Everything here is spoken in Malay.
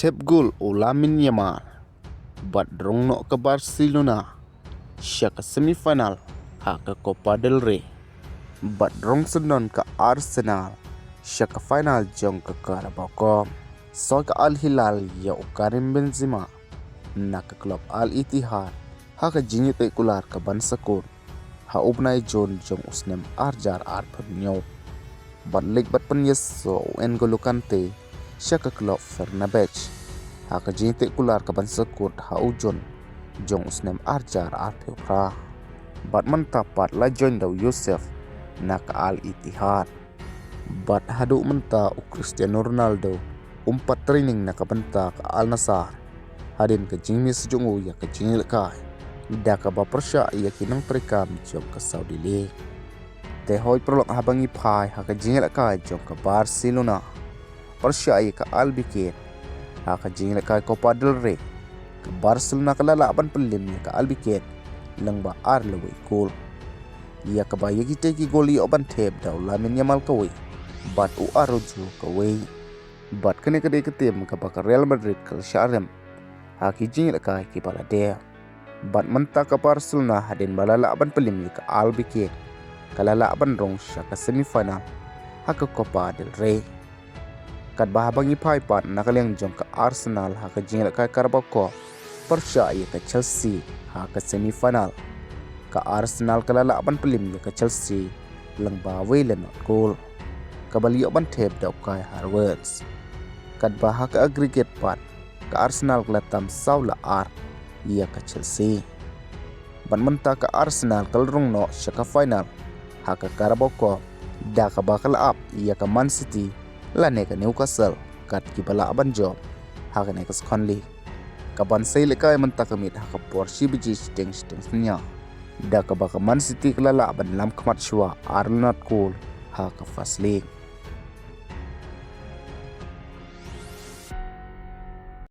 Step goal o Liem bat drong no ke Barcelona Shaka semifinal haka Copa del Rey bat drong senon ke Arsenal Shaka final jong ke Barca so ke Al Hilal ya Karim Benzema nak ke klub Al Ittihad haka jinyit ekular ke ban sakun ha upnai John jong usnem arjar ar pemnyo bat leg bat penyes so N'Golo Kante Shaka klub Fenerbahce haka jinyit ekular ke ban sakun ha ujon jong usnem arjar ar pepra bat mentapat la join daw Yosef nak Al Ittihad bat hadu menta Cristiano Ronaldo umpat training nak benta ke Al Nassr hadin ke jingmi sejungu ya ke jingil kai da ka ba persya ya kinang perikam jong ke Saudi League te hoi prolog habangi pai haka jingil kai jong ke Barcelona persya ya ke Albecete haka jingil kai Copa del Rey ke Barcelona ke lalaban pelim ya ke Albecete lengba ar lewe gol ya ke ba yagi teki gol ya oban tep daw lamin yamal kawe bat u aroju kawe bat kene kede ketim ke ba ke Real Madrid ke Sharem haki jingil kai ki balade bat menta ke Barcelona hadin balalaban pelim ya ke Albecete kalalaban rong Shaka semifinal haka Copa del Rey kat bahabangi pai pat nakaliang jong ke Arsenal haka jingil kai Carabao Cup persya ya ke Chelsea haka semifinal ke Arsenal kalalaban pelim ya ke Chelsea lengba wele not goal kabali oban tep daw kai Harvards kat bah haka aggregate pat ke Arsenal kelatam saula ar ya ke Chelsea ban menta ke Arsenal kalrong no Shaka final haka Carabao Cup da ka bakal up ya ke Man City lane ke Newcastle kat kibala aban job haka ne ke Conley kaban sai lekai menta kamit haka Porsche biji steng nya da ka baka Man City kelala aban lam kemat shwa Arnold Cole haka Fast League